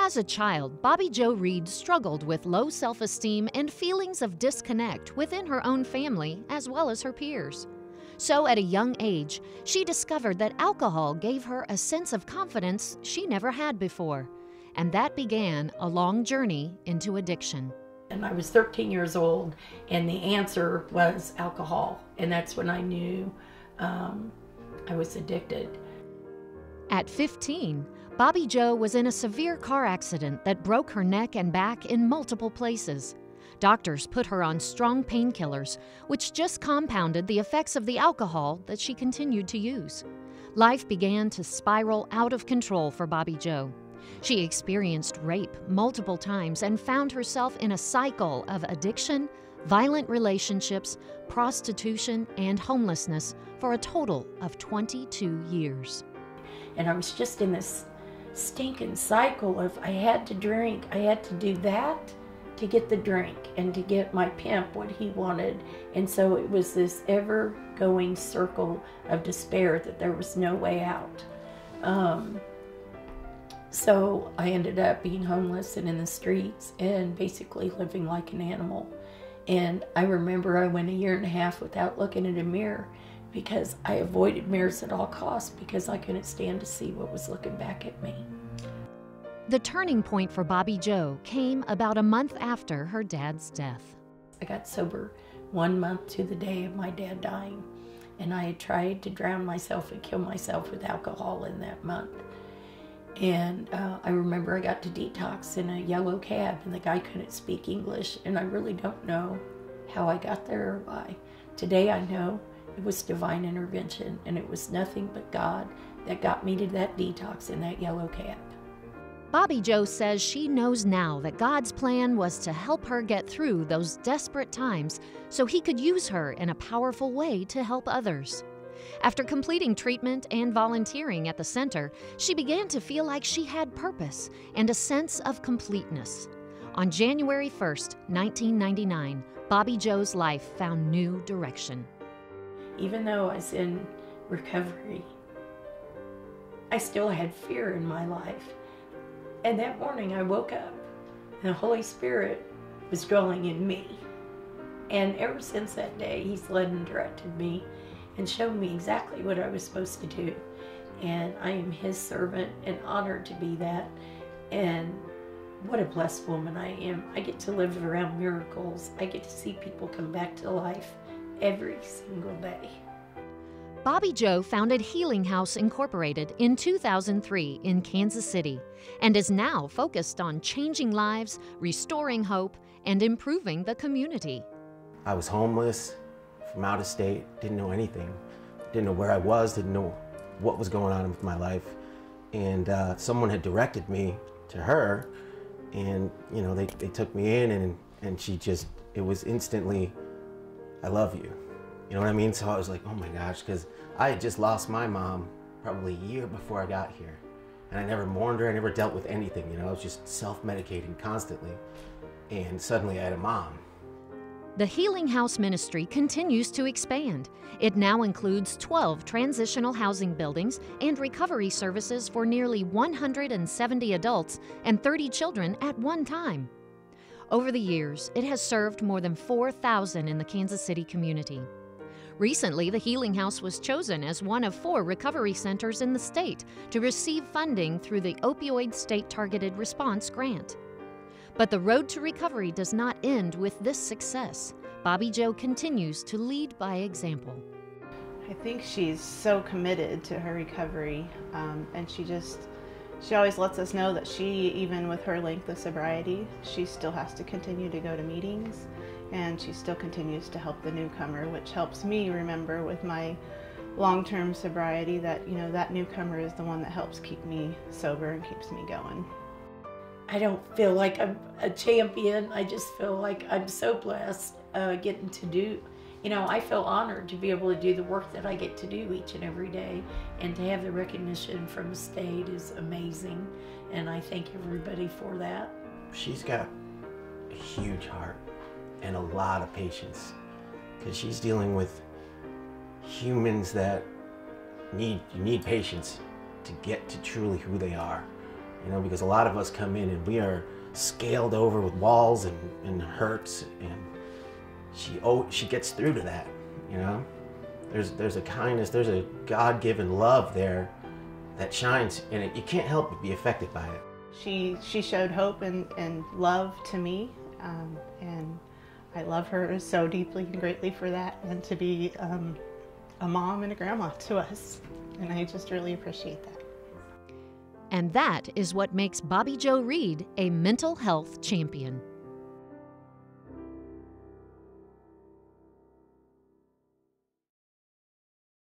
As a child, Bobbi Jo Reed struggled with low self-esteem and feelings of disconnect within her own family as well as her peers. So at a young age, she discovered that alcohol gave her a sense of confidence she never had before. And that began a long journey into addiction. And I was 13 years old, and the answer was alcohol. And that's when I knew I was addicted. At 15, Bobbi Jo was in a severe car accident that broke her neck and back in multiple places. Doctors put her on strong painkillers, which just compounded the effects of the alcohol that she continued to use. Life began to spiral out of control for Bobbi Jo. She experienced rape multiple times and found herself in a cycle of addiction, violent relationships, prostitution, and homelessness for a total of 22 years. And I was just in this stinking cycle of I had to drink, I had to do that to get the drink and to get my pimp what he wanted. And so it was this ever-going circle of despair that there was no way out. So I ended up being homeless and in the streets and basically living like an animal. And I remember I went a year and a half without looking in a mirror because I avoided mirrors at all costs because I couldn't stand to see what was looking back at me. The turning point for Bobbi Jo came about a month after her dad's death. I got sober 1 month to the day of my dad dying, and I had tried to drown myself and kill myself with alcohol in that month. And I remember I got to detox in a yellow cab, and the guy couldn't speak English, and I really don't know how I got there or why. Today I know it was divine intervention, and it was nothing but God that got me to that detox in that yellow cab. Bobbi Jo says she knows now that God's plan was to help her get through those desperate times so He could use her in a powerful way to help others. After completing treatment and volunteering at the center, she began to feel like she had purpose and a sense of completeness. On January 1st, 1999, Bobbi Jo's life found new direction. Even though I was in recovery, I still had fear in my life. And that morning I woke up and the Holy Spirit was dwelling in me. And ever since that day, He's led and directed me and showed me exactly what I was supposed to do. And I am His servant and honored to be that. And what a blessed woman I am. I get to live around miracles. I get to see people come back to life every single day. Bobbi Jo founded Healing House Incorporated in 2003 in Kansas City and is now focused on changing lives, restoring hope, and improving the community. I was homeless, from out of state, didn't know anything, didn't know where I was, didn't know what was going on with my life. And someone had directed me to her, and you know, they took me in, and she just, it was instantly, I love you. You know what I mean? So I was like, oh my gosh, because I had just lost my mom probably a year before I got here. And I never mourned her, I never dealt with anything, you know, I was just self-medicating constantly. And suddenly I had a mom. The Healing House Ministry continues to expand. It now includes 12 transitional housing buildings and recovery services for nearly 170 adults and 30 children at one time. Over the years, it has served more than 4,000 in the Kansas City community. Recently, the Healing House was chosen as one of 4 recovery centers in the state to receive funding through the Opioid State Targeted Response Grant. But the road to recovery does not end with this success. Bobbi Jo continues to lead by example. I think she's so committed to her recovery, and she always lets us know that even with her length of sobriety, she still has to continue to go to meetings, and she still continues to help the newcomer, which helps me remember with my long-term sobriety that, you know, that newcomer is the one that helps keep me sober and keeps me going. I don't feel like I'm a champion. I just feel like I'm so blessed getting to do, you know, I feel honored to be able to do the work that I get to do each and every day, and to have the recognition from the state is amazing, and I thank everybody for that. She's got a huge heart and a lot of patience, because she's dealing with humans that you need patience to get to truly who they are. You know, because a lot of us come in and we are scaled over with walls and hurts, and she gets through to that, you know. There's a kindness, there's a God-given love there that shines, and you can't help but be affected by it. She showed hope and love to me, and I love her so deeply and greatly for that, and to be a mom and a grandma to us, and I just really appreciate that. And that is what makes Bobbi Jo Reed a mental health champion.